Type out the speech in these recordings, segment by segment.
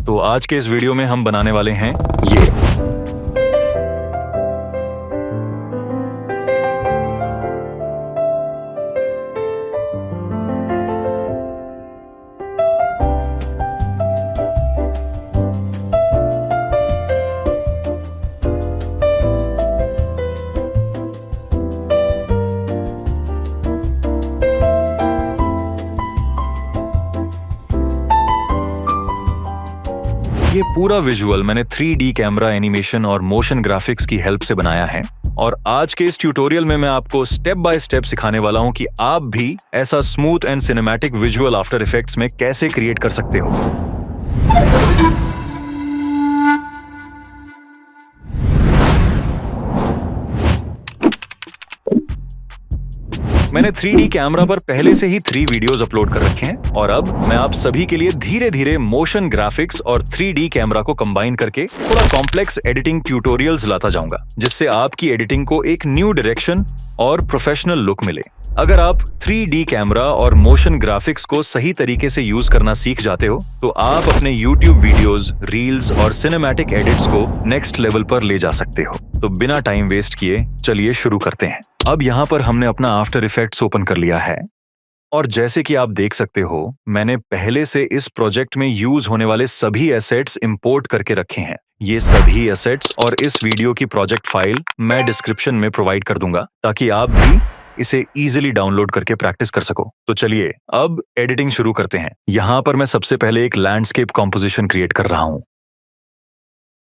तो आज के इस वीडियो में हम बनाने वाले हैं ये। ये पूरा विजुअल मैंने 3D कैमरा एनिमेशन और मोशन ग्राफिक्स की हेल्प से बनाया है और आज के इस ट्यूटोरियल में मैं आपको स्टेप बाय स्टेप सिखाने वाला हूं कि आप भी ऐसा smooth and cinematic visual after effects में कैसे क्रिएट कर सकते हो। मैंने 3D कैमरा पर पहले से ही 3 वीडियोस अपलोड कर रखे हैं और अब मैं आप सभी के लिए धीरे धीरे मोशन ग्राफिक्स और 3D कैमरा को कंबाइन करके थोड़ा कॉम्प्लेक्स एडिटिंग ट्यूटोरियल्स लाता जाऊंगा, जिससे आपकी एडिटिंग को एक न्यू डायरेक्शन और प्रोफेशनल लुक मिले। अगर आप 3D कैमरा और मोशन ग्राफिक्स को सही तरीके से यूज करना सीख जाते हो तो आप अपने YouTube वीडियोस, रील्स और सिनेमैटिक एडिट्स को नेक्स्ट लेवल पर ले जा सकते हो। तो बिना टाइम वेस्ट किए चलिए शुरू करते हैं। अब यहाँ पर हमने अपना आफ्टर इफेक्ट्स ओपन कर लिया है और जैसे कि आप देख सकते हो, मैंने पहले से इस प्रोजेक्ट में यूज होने वाले सभी एसेट्स इंपोर्ट करके रखे हैं। ये सभी एसेट्स और इस वीडियो की प्रोजेक्ट फाइल मैं डिस्क्रिप्शन में प्रोवाइड कर दूंगा ताकि आप भी इसे इजीली डाउनलोड करके प्रैक्टिस कर सको। तो चलिए अब एडिटिंग शुरू करते हैं। यहाँ पर मैं सबसे पहले एक लैंडस्केप कॉम्पोजिशन क्रिएट कर रहा हूं।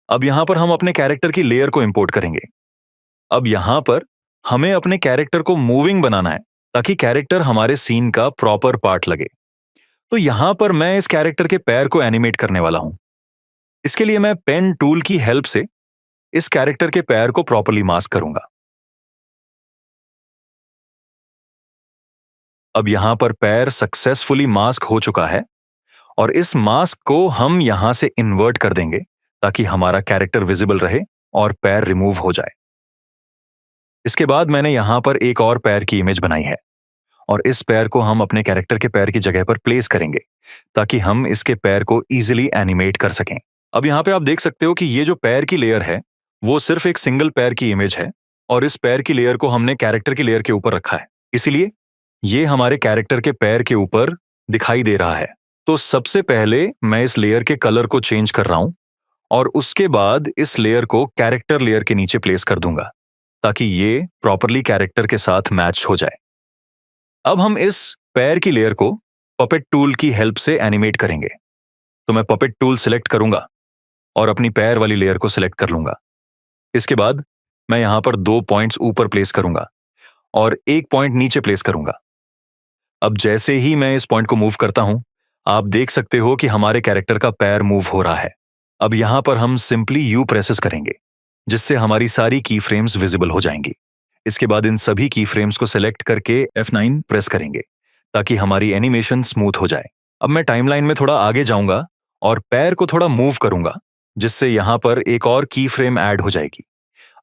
अब यहाँ पर हम अपने कैरेक्टर की लेयर को इंपोर्ट करेंगे। अब यहाँ पर हमें अपने कैरेक्टर को मूविंग बनाना है ताकि कैरेक्टर हमारे सीन का प्रॉपर पार्ट लगे। तो यहां पर मैं इस कैरेक्टर के पैर को एनिमेट करने वाला हूं। इसके लिए मैं पेन टूल की हेल्प से इस कैरेक्टर के पैर को प्रॉपरली मास्क करूंगा। अब यहां पर पैर सक्सेसफुली मास्क हो चुका है और इस मास्क को हम यहां से इन्वर्ट कर देंगे ताकि हमारा कैरेक्टर विजिबल रहे और पैर रिमूव हो जाए। इसके बाद मैंने यहां पर एक और पैर की इमेज बनाई है और इस पैर को हम अपने कैरेक्टर के पैर की जगह पर प्लेस करेंगे ताकि हम इसके पैर को इजीली एनिमेट कर सकें। अब यहां पे आप देख सकते हो कि ये जो पैर की लेयर है वो सिर्फ एक सिंगल पैर की इमेज है और इस पैर की लेयर को हमने कैरेक्टर की लेयर के ऊपर रखा है, इसीलिए ये हमारे कैरेक्टर के पैर के ऊपर दिखाई दे रहा है। तो सबसे पहले मैं इस लेयर के कलर को चेंज कर रहा हूं और उसके बाद इस लेयर को कैरेक्टर लेयर के नीचे प्लेस कर दूंगा ताकि ये प्रॉपरली कैरेक्टर के साथ मैच हो जाए। अब हम इस पैर की लेयर को पपेट टूल की हेल्प से एनिमेट करेंगे। तो मैं पपेट टूल सिलेक्ट करूंगा और अपनी पैर वाली लेयर को सिलेक्ट कर लूंगा। इसके बाद मैं यहां पर 2 पॉइंट्स ऊपर प्लेस करूंगा और 1 पॉइंट नीचे प्लेस करूंगा। अब जैसे ही मैं इस पॉइंट को मूव करता हूं, आप देख सकते हो कि हमारे कैरेक्टर का पैर मूव हो रहा है। अब यहां पर हम सिंपली यू प्रेसेस करेंगे जिससे हमारी सारी की फ्रेम्स विजिबल हो जाएंगी। इसके बाद इन सभी की फ्रेम्स को सिलेक्ट करके F9 प्रेस करेंगे ताकि हमारी एनिमेशन स्मूथ हो जाए। अब मैं टाइमलाइन में थोड़ा आगे जाऊंगा और पैर को थोड़ा मूव करूंगा जिससे यहां पर एक और की फ्रेम ऐड हो जाएगी।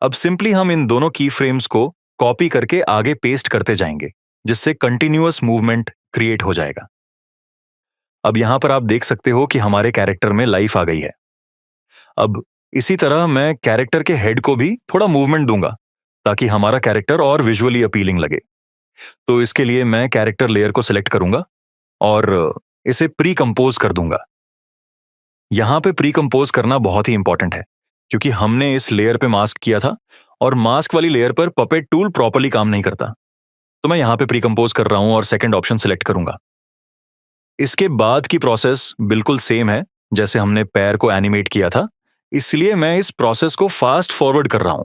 अब सिंपली हम इन दोनों की फ्रेम्स को कॉपी करके आगे पेस्ट करते जाएंगे जिससे कंटिन्यूअस मूवमेंट क्रिएट हो जाएगा। अब यहां पर आप देख सकते हो कि हमारे कैरेक्टर में लाइफ आ गई है। अब इसी तरह मैं कैरेक्टर के हेड को भी थोड़ा मूवमेंट दूंगा ताकि हमारा कैरेक्टर और विजुअली अपीलिंग लगे। तो इसके लिए मैं कैरेक्टर लेयर को सिलेक्ट करूंगा और इसे प्री कंपोज कर दूंगा। यहां पे प्री कंपोज करना बहुत ही इंपॉर्टेंट है क्योंकि हमने इस लेयर पे मास्क किया था और मास्क वाली लेयर पर पपेट टूल प्रॉपरली काम नहीं करता। तो मैं यहां पे प्री कंपोज कर रहा हूं और सेकंड ऑप्शन सिलेक्ट करूंगा। इसके बाद की प्रोसेस बिल्कुल सेम है जैसे हमने पैर को एनिमेट किया था, इसलिए मैं इस प्रोसेस को फास्ट फॉरवर्ड कर रहा हूं।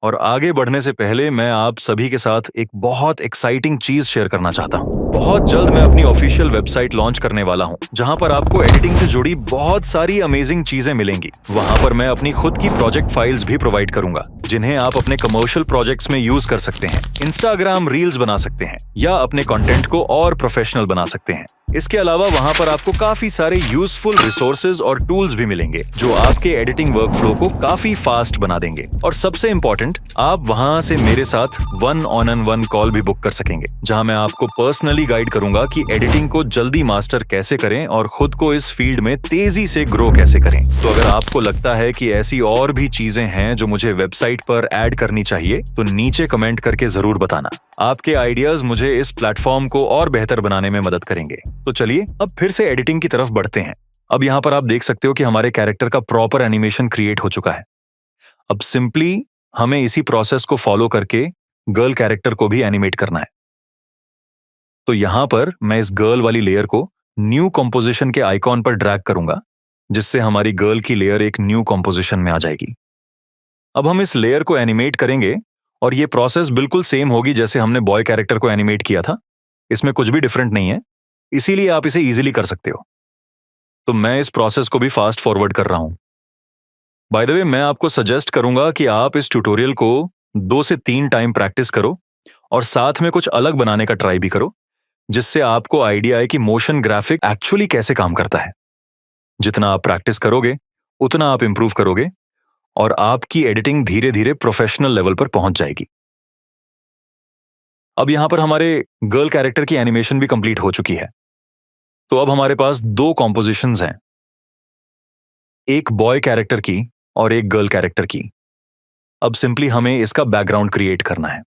और आगे बढ़ने से पहले मैं आप सभी के साथ एक बहुत एक्साइटिंग चीज शेयर करना चाहता हूं। बहुत जल्द मैं अपनी ऑफिशियल वेबसाइट लॉन्च करने वाला हूं जहां पर आपको एडिटिंग से जुड़ी बहुत सारी अमेजिंग चीजें मिलेंगी। वहां पर मैं अपनी खुद की प्रोजेक्ट फाइल्स भी प्रोवाइड करूंगा जिन्हें आप अपने कमर्शियल प्रोजेक्ट्स में यूज कर सकते हैं, इंस्टाग्राम रील्स बना सकते हैं या अपने कंटेंट को और प्रोफेशनल बना सकते हैं। इसके अलावा वहां पर आपको काफी सारे यूजफुल रिसोर्सेज और टूल्स भी मिलेंगे जो आपके एडिटिंग वर्कफ्लो को काफी फास्ट बना देंगे। और सबसे इंपॉर्टेंट, एसिस्टेंट, आप वहां से मेरे साथ 1-on-1 कॉल भी बुक कर सकेंगे, जहां मैं आपको पर्सनली गाइड करूंगा कि एडिटिंग को जल्दी मास्टर कैसे करें और खुद को इस फील्ड में तेजी से ग्रो कैसे करें। तो अगर आपको लगता है कि ऐसी और भी चीजें हैं जो मुझे वेबसाइट पर ऐड करनी चाहिए, तो नीचे कमेंट करके जरूर बताना। आपके आइडियाज मुझे इस प्लेटफॉर्म को और बेहतर बनाने में मदद करेंगे। तो चलिए अब फिर से एडिटिंग की तरफ बढ़ते हैं। अब यहाँ पर आप देख सकते हो कि हमारे कैरेक्टर का प्रॉपर एनिमेशन क्रिएट हो चुका है। अब सिंपली हमें इसी प्रोसेस को फॉलो करके गर्ल कैरेक्टर को भी एनिमेट करना है। तो यहां पर मैं इस गर्ल वाली लेयर को न्यू कंपोजिशन के आइकॉन पर ड्रैग करूंगा, जिससे हमारी गर्ल की लेयर एक न्यू कंपोजिशन में आ जाएगी। अब हम इस लेयर को एनिमेट करेंगे और ये प्रोसेस बिल्कुल सेम होगी जैसे हमने बॉय कैरेक्टर को एनिमेट किया था। इसमें कुछ भी डिफरेंट नहीं है, इसीलिए आप इसे इजीली कर सकते हो। तो मैं इस प्रोसेस को भी फास्ट फॉरवर्ड कर रहा हूं। बाय द वे, मैं आपको सजेस्ट करूंगा कि आप इस ट्यूटोरियल को 2 से 3 टाइम प्रैक्टिस करो और साथ में कुछ अलग बनाने का ट्राई भी करो, जिससे आपको आइडिया आए कि मोशन ग्राफिक एक्चुअली कैसे काम करता है। जितना आप प्रैक्टिस करोगे उतना आप इंप्रूव करोगे और आपकी एडिटिंग धीरे धीरे प्रोफेशनल लेवल पर पहुंच जाएगी। अब यहां पर हमारे गर्ल कैरेक्टर की एनिमेशन भी कंप्लीट हो चुकी है। तो अब हमारे पास 2 कॉम्पोजिशंस हैं, एक बॉय कैरेक्टर की और एक गर्ल कैरेक्टर की। अब सिंपली हमें इसका बैकग्राउंड क्रिएट करना है।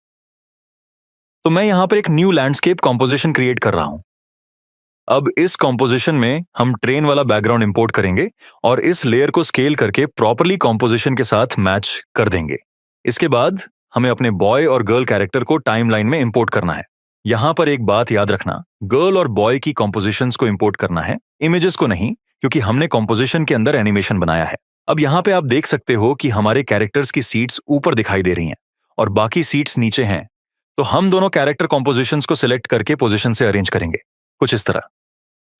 तो मैं यहां पर एक न्यू लैंडस्केप कॉम्पोजिशन क्रिएट कर रहा हूं। अब इस कॉम्पोजिशन में हम ट्रेन वाला बैकग्राउंड इंपोर्ट करेंगे और इस लेयर को स्केल करके प्रॉपरली कॉम्पोजिशन के साथ मैच कर देंगे। इसके बाद हमें अपने बॉय और गर्ल कैरेक्टर को टाइमलाइन में इंपोर्ट करना है। यहां पर एक बात याद रखना, गर्ल और बॉय की कॉम्पोजिशंस को इंपोर्ट करना है, इमेजेस को नहीं, क्योंकि हमने कॉम्पोजिशन के अंदर एनिमेशन बनाया है। अब यहां पे आप देख सकते हो कि हमारे कैरेक्टर्स की सीट्स ऊपर दिखाई दे रही हैं और बाकी सीट्स नीचे हैं। तो हम दोनों कैरेक्टर कॉम्पोजिशंस को सिलेक्ट करके पोजीशन से अरेंज करेंगे, कुछ इस तरह।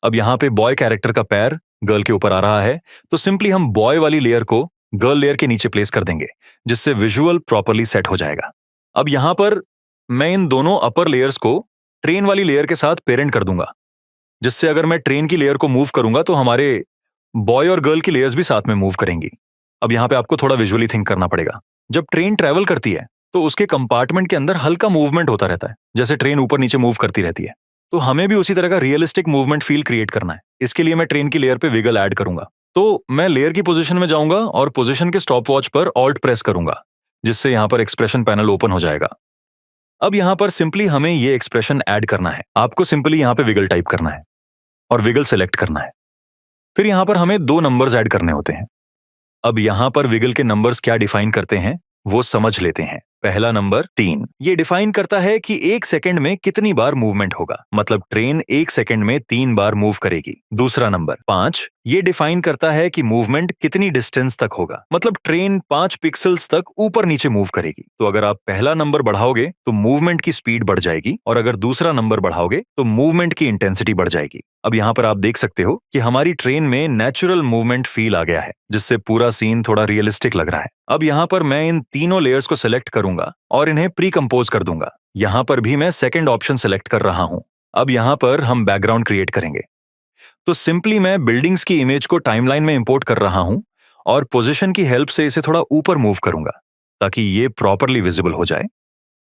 अब यहां पे बॉय कैरेक्टर का पैर गर्ल के ऊपर आ रहा है, तो सिंपली हम बॉय वाली लेयर को गर्ल लेयर के नीचे प्लेस कर देंगे, जिससे विजुअल प्रॉपरली सेट हो जाएगा। अब यहां पर मैं इन दोनों अपर लेयर्स को ट्रेन वाली लेयर के साथ पेरेंट कर दूंगा, जिससे अगर मैं ट्रेन की लेयर को मूव करूंगा तो हमारे बॉय और गर्ल की लेयर्स भी साथ में मूव करेंगी। अब यहां पे आपको थोड़ा विजुअली थिंक करना पड़ेगा। जब ट्रेन ट्रेवल करती है तो उसके कंपार्टमेंट के अंदर हल्का मूवमेंट होता रहता है, जैसे ट्रेन ऊपर नीचे मूव करती रहती है। तो हमें भी उसी तरह का रियलिस्टिक मूवमेंट फील क्रिएट करना है। इसके लिए मैं ट्रेन की लेयर पे विगल ऐड करूंगा। तो मैं लेयर की पोजीशन में जाऊंगा और पोजीशन के स्टॉप वॉच पर ऑल्ट प्रेस करूंगा, जिससे यहां पर एक्सप्रेशन पैनल ओपन हो जाएगा। अब यहां पर सिंपली हमें ये एक्सप्रेशन ऐड करना है। आपको सिंपली यहां पे विगल टाइप करना है और विगल सेलेक्ट करना है। फिर यहां पर हमें 2 नंबर्स ऐड करने होते हैं। अब यहां पर विगल के नंबर्स क्या डिफाइन करते हैं वो समझ लेते हैं। पहला नंबर 3, ये डिफाइन करता है कि 1 सेकंड में कितनी बार मूवमेंट होगा, मतलब ट्रेन 1 सेकंड में 3 बार मूव करेगी। दूसरा नंबर 5, ये डिफाइन करता है कि मूवमेंट कितनी डिस्टेंस तक होगा, मतलब ट्रेन 5 पिक्सल्स तक ऊपर नीचे मूव करेगी। तो अगर आप पहला नंबर बढ़ाओगे तो मूवमेंट की स्पीड बढ़ जाएगी और अगर दूसरा नंबर बढ़ाओगे तो मूवमेंट की इंटेंसिटी बढ़ जाएगी। अब यहाँ पर आप देख सकते हो कि हमारी ट्रेन में नेचुरल मूवमेंट फील आ गया है, जिससे पूरा सीन थोड़ा रियलिस्टिक लग रहा है। अब यहाँ पर मैं इन तीनों लेयर्स को सिलेक्ट करूंगा और इन्हें प्री कंपोज कर दूंगा। यहां पर भी मैं सेकंड ऑप्शन सेलेक्ट कर रहा हूं। अब यहां पर हम बैकग्राउंड क्रिएट करेंगे। तो सिंपली मैं बिल्डिंग्स की इमेज को टाइमलाइन में इंपोर्ट कर रहा हूं और पोजीशन की हेल्प से इसे थोड़ा ऊपर मूव करूंगा ताकि ये प्रॉपरली विजिबल हो जाए।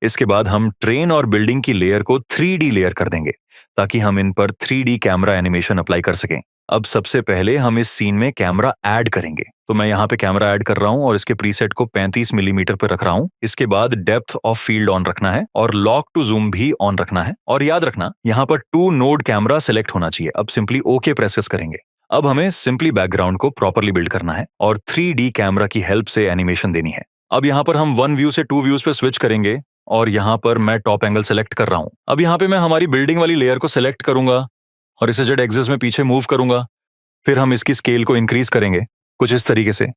इसके बाद हम ट्रेन और बिल्डिंग की लेयर को 3D लेयर कर देंगे ताकि हम इन पर 3D कैमरा एनिमेशन अप्लाई कर सकें। अब सबसे पहले हम इस सीन में कैमरा ऐड करेंगे। तो मैं यहाँ पे कैमरा ऐड कर रहा हूँ और इसके प्रीसेट को 35 मिलीमीटर पर रख रहा हूँ। इसके बाद डेप्थ ऑफ फील्ड ऑन रखना है और लॉक टू जूम भी ऑन रखना है। और याद रखना यहाँ पर 2 नोड कैमरा सिलेक्ट होना चाहिए। अब सिंपली ओके प्रेस करेंगे। अब हमें सिंपली बैकग्राउंड को प्रॉपरली बिल्ड करना है और 3D कैमरा की हेल्प से एनिमेशन देनी है। अब यहाँ पर हम 1 व्यू से 2 व्यूज पे स्विच करेंगे और यहाँ पर मैं टॉप एंगल सेलेक्ट कर रहा हूँ। अब यहाँ पे मैं हमारी बिल्डिंग वाली लेयर को सेलेक्ट करूंगा और इसे जेड एक्सिस में पीछे मूव करूंगा। फिर हम इसकी स्केल को इंक्रीज करेंगे कुछ इस तरीके से।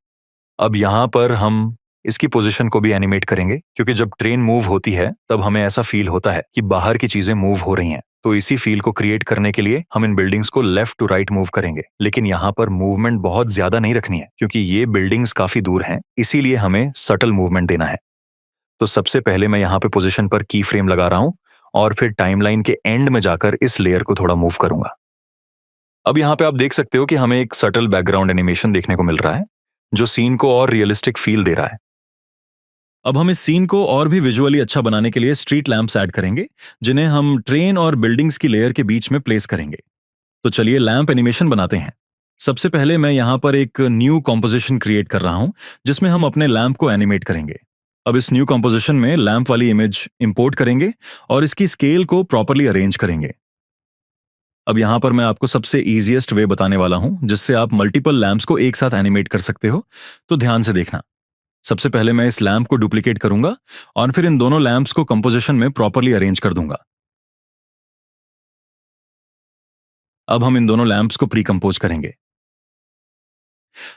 अब यहाँ पर हम इसकी पोजीशन को भी एनिमेट करेंगे, क्योंकि जब ट्रेन मूव होती है तब हमें ऐसा फील होता है कि बाहर की चीजें मूव हो रही हैं। तो इसी फील को क्रिएट करने के लिए हम इन बिल्डिंग्स को लेफ्ट टू राइट मूव करेंगे, लेकिन यहाँ पर मूवमेंट बहुत ज्यादा नहीं रखनी है क्योंकि ये बिल्डिंग्स काफी दूर हैं, इसीलिए हमें सटल मूवमेंट देना है। तो सबसे पहले मैं यहाँ पे पोजीशन पर की फ्रेम लगा रहा हूं और फिर टाइमलाइन के एंड में जाकर इस लेयर को थोड़ा मूव करूंगा। अब यहाँ पे आप देख सकते हो कि हमें एक सटल बैकग्राउंड एनिमेशन देखने को मिल रहा है जो सीन को और रियलिस्टिक फील दे रहा है। अब हम इस सीन को और भी विजुअली अच्छा बनाने के लिए स्ट्रीट लैंप्स ऐड करेंगे, जिन्हें हम ट्रेन और बिल्डिंग्स की लेयर के बीच में प्लेस करेंगे। तो चलिए लैंप एनिमेशन बनाते हैं। सबसे पहले मैं यहाँ पर एक न्यू कॉम्पोजिशन क्रिएट कर रहा हूँ, जिसमें हम अपने लैंप को एनिमेट करेंगे। अब इस न्यू कॉम्पोजिशन में लैंप वाली इमेज इंपोर्ट करेंगे और इसकी स्केल को प्रॉपरली अरेंज करेंगे। अब यहाँ पर मैं आपको सबसे इजीएस्ट वे बताने वाला हूँ, जिससे आप मल्टीपल लैंप्स को एक साथ एनिमेट कर सकते हो। तो ध्यान से देखना। सबसे पहले मैं इस लैंप को डुप्लीकेट करूंगा और फिर इन दोनों लैंप्स को कंपोजिशन में प्रॉपरली अरेंज कर दूंगा। अब हम इन दोनों लैंप्स को प्री कंपोज करेंगे।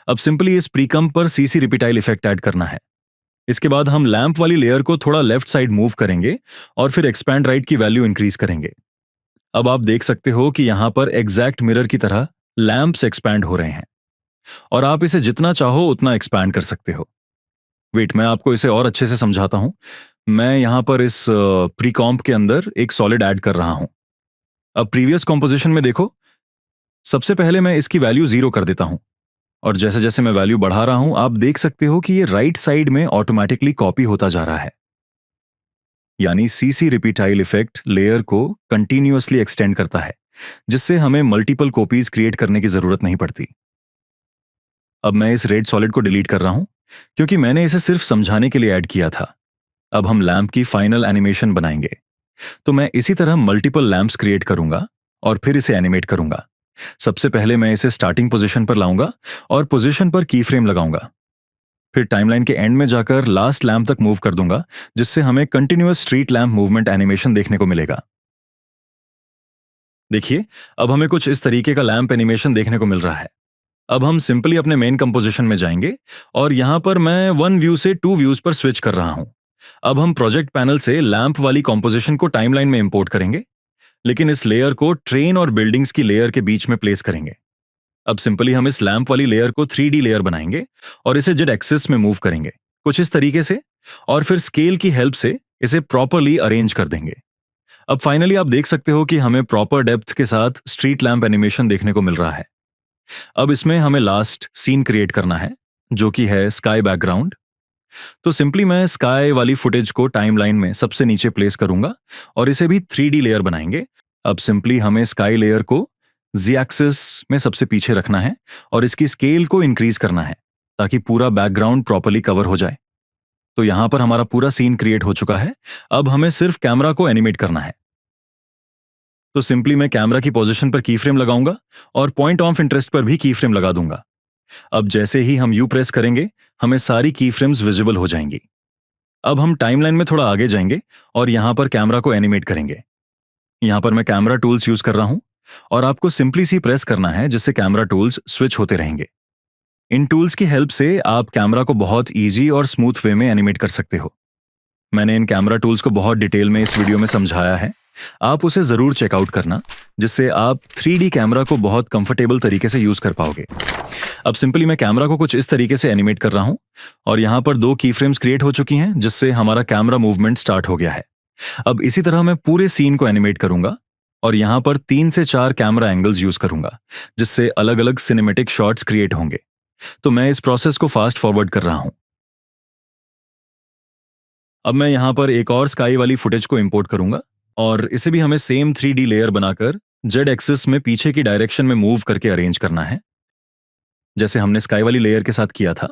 अब सिंपली इस प्रीकम्प पर सीसी रिपीटाइल इफेक्ट ऐड करना है। इसके बाद हम लैंप वाली लेयर को थोड़ा लेफ्ट साइड मूव करेंगे और फिर एक्सपैंड राइट की वैल्यू इंक्रीज करेंगे। अब आप देख सकते हो कि यहां पर एग्जैक्ट मिरर की तरह लैंप्स एक्सपैंड हो रहे हैं और आप इसे जितना चाहो उतना एक्सपैंड कर सकते हो। वेट, मैं आपको इसे और अच्छे से समझाता हूं। मैं यहां पर इस प्रीकॉम्प के अंदर एक सॉलिड ऐड कर रहा हूं। अब प्रीवियस कॉम्पोजिशन में देखो, सबसे पहले मैं इसकी वैल्यू 0 कर देता हूं और जैसे जैसे मैं वैल्यू बढ़ा रहा हूं आप देख सकते हो कि ये राइट साइड में ऑटोमेटिकली कॉपी होता जा रहा है। यानी सीसी रिपीटाइल इफेक्ट लेयर को कंटिन्यूअसली एक्सटेंड करता है, जिससे हमें मल्टीपल कॉपीज क्रिएट करने की जरूरत नहीं पड़ती। अब मैं इस रेड सॉलिड को डिलीट कर रहा हूं, क्योंकि मैंने इसे सिर्फ समझाने के लिए ऐड किया था। अब हम लैंप की फाइनल एनिमेशन बनाएंगे। तो मैं इसी तरह मल्टीपल लैंप्स क्रिएट करूंगा और फिर इसे एनिमेट करूंगा। सबसे पहले मैं इसे स्टार्टिंग पोजीशन पर लाऊंगा और पोजीशन पर की फ्रेम लगाऊंगा। फिर टाइमलाइन के एंड में जाकर लास्ट लैंप तक मूव कर दूंगा, जिससे हमें continuous street lamp movement animation देखने को मिलेगा। देखिए, अब हमें कुछ इस तरीके का लैंप एनिमेशन देखने को मिल रहा है। अब हम सिंपली अपने मेन कंपोजिशन में जाएंगे और यहां पर मैं 1 व्यू से 2 व्यूज पर स्विच कर रहा हूं। अब हम प्रोजेक्ट पैनल से लैंप वाली कंपोजिशन को टाइमलाइन में इंपोर्ट करेंगे, लेकिन इस लेयर को ट्रेन और बिल्डिंग्स की लेयर के बीच में प्लेस करेंगे। अब सिंपली हम इस लैंप वाली लेयर को 3D लेयर बनाएंगे और इसे जेड एक्सिस में मूव करेंगे, कुछ इस तरीके से, और फिर स्केल की हेल्प से इसे प्रॉपरली अरेंज कर देंगे। अब फाइनली आप देख सकते हो कि हमें प्रॉपर डेप्थ के साथ स्ट्रीट लैंप एनिमेशन देखने को मिल रहा है। अब इसमें हमें लास्ट सीन क्रिएट करना है, जो कि है स्काई बैकग्राउंड। तो सिंपली मैं स्काई वाली फुटेज को टाइमलाइन में सबसे नीचे प्लेस करूंगा और इसे भी 3D लेयर बनाएंगे। अब सिंपली हमें स्काई लेयर को जी एक्सिस में सबसे पीछे रखना है और इसकी स्केल को इंक्रीज करना है, ताकि पूरा बैकग्राउंड प्रॉपर्ली कवर हो जाए। तो यहां पर हमारा पूरा सीन क्रिएट हो चुका है। अब हमें सिर्फ कैमरा को एनिमेट करना है। तो सिंपली मैं कैमरा की पोजीशन पर की फ्रेम लगाऊंगा और पॉइंट ऑफ इंटरेस्ट पर भी की फ्रेम लगा दूंगा। अब जैसे ही हम यू प्रेस करेंगे, हमें सारी की फ्रेम्स विजिबल हो जाएंगी। अब हम टाइमलाइन में थोड़ा आगे जाएंगे और यहां पर कैमरा को एनिमेट करेंगे। यहां पर मैं कैमरा टूल्स यूज कर रहा हूं और आपको सिंपली सी प्रेस करना है, जिससे कैमरा टूल्स स्विच होते रहेंगे। इन टूल्स की हेल्प से आप कैमरा को बहुत इजी और स्मूथ वे में एनिमेट कर सकते हो। मैंने इन कैमरा टूल्स को बहुत डिटेल में इस वीडियो में समझाया है, आप उसे जरूर चेकआउट करना, जिससे आप 3D कैमरा को बहुत कंफर्टेबल तरीके से यूज कर पाओगे। अब सिंपली मैं कैमरा को कुछ इस तरीके से एनिमेट कर रहा हूं और यहां पर 2 की फ्रेम्स क्रिएट हो चुकी हैं, जिससे हमारा कैमरा मूवमेंट स्टार्ट हो गया है। अब इसी तरह मैं पूरे सीन को एनिमेट करूंगा और यहां पर 3 से 4 कैमरा एंगल्स यूज करूंगा, जिससे अलग अलग सिनेमेटिक शॉट्स क्रिएट होंगे। तो मैं इस प्रोसेस को फास्ट फॉरवर्ड कर रहा हूं। अब मैं यहां पर एक और स्काई वाली फुटेज को इंपोर्ट करूंगा और इसे भी हमें सेम 3D लेयर बनाकर जेड एक्सिस में पीछे की डायरेक्शन में मूव करके अरेंज करना है, जैसे हमने स्काई वाली लेयर के साथ किया था।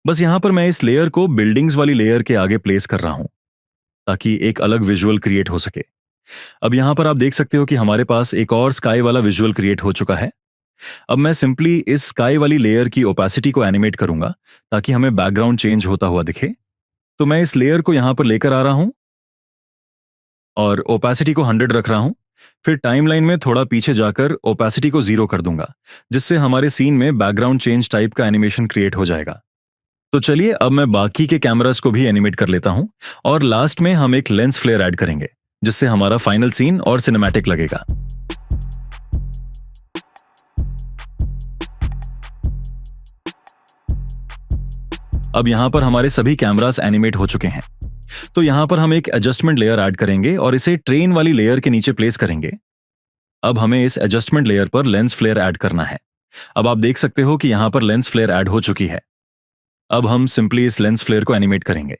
बस यहां पर मैं इस लेयर को बिल्डिंग्स वाली लेयर के आगे प्लेस कर रहा हूं, ताकि एक अलग विजुअल क्रिएट हो सके। अब यहां पर आप देख सकते हो कि हमारे पास एक और स्काई वाला विजुअल क्रिएट हो चुका है। अब मैं सिंपली इस स्काई वाली लेयर की ओपेसिटी को एनिमेट करूंगा, ताकि हमें बैकग्राउंड चेंज होता हुआ दिखे। तो मैं इस लेयर को यहां पर लेकर आ रहा हूं और ओपेसिटी को 100 रख रहा हूं। फिर टाइमलाइन में थोड़ा पीछे जाकर ओपेसिटी को 0 कर दूंगा, जिससे हमारे सीन में बैकग्राउंड चेंज टाइप का एनिमेशन क्रिएट हो जाएगा। तो चलिए अब मैं बाकी के कैमरास को भी एनिमेट कर लेता हूं और लास्ट में हम एक लेंस फ्लेयर ऐड करेंगे, जिससे हमारा फाइनल सीन और सिनेमैटिक लगेगा। अब यहां पर हमारे सभी कैमरास एनिमेट हो चुके हैं। तो यहां पर हम एक एडजस्टमेंट लेयर ऐड करेंगे और इसे ट्रेन वाली लेयर के नीचे प्लेस करेंगे। अब हमें इस एडजस्टमेंट लेयर पर लेंस फ्लेयर ऐड करना है। अब आप देख सकते हो कि यहां पर लेंस फ्लेयर ऐड हो चुकी है। अब हम सिंपली इस लेंस फ्लेयर को एनिमेट करेंगे।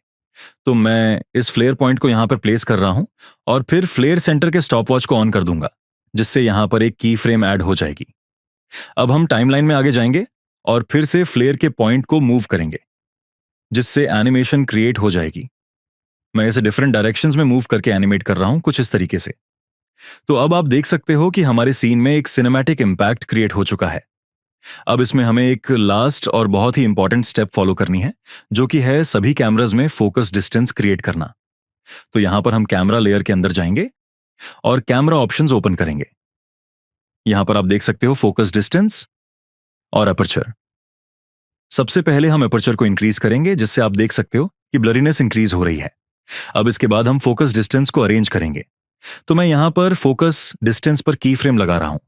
तो मैं इस फ्लेयर पॉइंट को यहाँ पर प्लेस कर रहा हूँ और फिर फ्लेयर सेंटर के स्टॉपवॉच को ऑन कर दूंगा, जिससे यहाँ पर एक की फ्रेम ऐड हो जाएगी। अब हम टाइमलाइन में आगे जाएंगे और फिर से फ्लेयर के पॉइंट को मूव करेंगे, जिससे एनिमेशन क्रिएट हो जाएगी। मैं इसे डिफरेंट डायरेक्शंस में मूव करके एनिमेट कर रहा हूं, कुछ इस तरीके से। तो अब आप देख सकते हो कि हमारे सीन में एक सिनेमैटिक इंपैक्ट क्रिएट हो चुका है। अब इसमें हमें एक लास्ट और बहुत ही इंपॉर्टेंट स्टेप फॉलो करनी है, जो कि है सभी कैमराज में फोकस डिस्टेंस क्रिएट करना। तो यहां पर हम कैमरा लेयर के अंदर जाएंगे और कैमरा ऑप्शंस ओपन करेंगे। यहां पर आप देख सकते हो फोकस डिस्टेंस और अपर्चर। सबसे पहले हम अपर्चर को इंक्रीज करेंगे, जिससे आप देख सकते हो कि ब्लरीनेस इंक्रीज हो रही है। अब इसके बाद हम फोकस डिस्टेंस को अरेंज करेंगे। तो मैं यहां पर फोकस डिस्टेंस पर की फ्रेम लगा रहा हूं।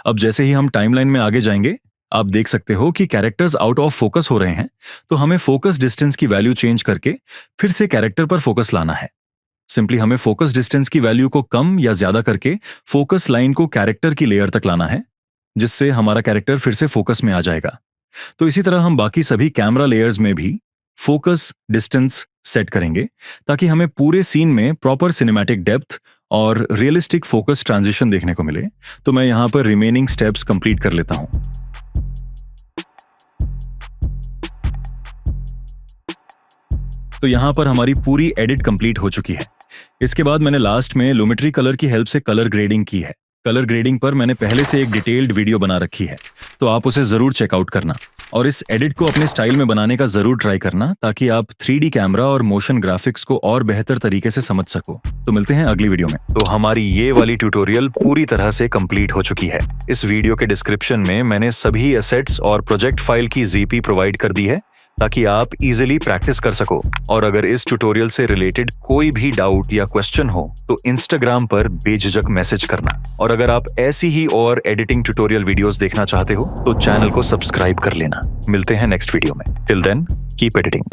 अब जैसे ही हम टाइमलाइन में आगे जाएंगे, आप देख सकते हो कि कैरेक्टर्स आउट ऑफ फोकस हो रहे हैं। तो हमें फोकस डिस्टेंस की वैल्यू चेंज करके फिर से कैरेक्टर पर फोकस लाना है। सिंपली हमें फोकस डिस्टेंस की वैल्यू को कम या ज्यादा करके फोकस लाइन को कैरेक्टर की लेयर तक लाना है, जिससे हमारा कैरेक्टर फिर से फोकस में आ जाएगा। तो इसी तरह हम बाकी सभी कैमरा लेयर्स में भी फोकस डिस्टेंस सेट करेंगे, ताकि हमें पूरे सीन में प्रॉपर सिनेमैटिक डेप्थ और रियलिस्टिक फोकस ट्रांजिशन देखने को मिले। तो मैं यहां पर रिमेनिंग स्टेप्स कंप्लीट कर लेता हूं। तो यहां पर हमारी पूरी एडिट कंप्लीट हो चुकी है। इसके बाद मैंने लास्ट में लुमेट्री कलर की हेल्प से कलर ग्रेडिंग की है। कलर ग्रेडिंग पर मैंने पहले से एक डिटेल्ड वीडियो बना रखी है, तो आप उसे जरूर चेकआउट करना और इस एडिट को अपने स्टाइल में बनाने का जरूर ट्राई करना, ताकि आप 3D कैमरा और मोशन ग्राफिक्स को और बेहतर तरीके से समझ सको। तो मिलते हैं अगली वीडियो में। तो हमारी ये वाली ट्यूटोरियल पूरी तरह से कंप्लीट हो चुकी है। इस वीडियो के डिस्क्रिप्शन में मैंने सभी एसेट्स और प्रोजेक्ट फाइल की ZP प्रोवाइड कर दी है, ताकि आप इजीली प्रैक्टिस कर सको। और अगर इस ट्यूटोरियल से रिलेटेड कोई भी डाउट या क्वेश्चन हो तो इंस्टाग्राम पर बेझिझक मैसेज करना। और अगर आप ऐसी ही और एडिटिंग ट्यूटोरियल वीडियोस देखना चाहते हो तो चैनल को सब्सक्राइब कर लेना। मिलते हैं नेक्स्ट वीडियो में। Till then keep editing.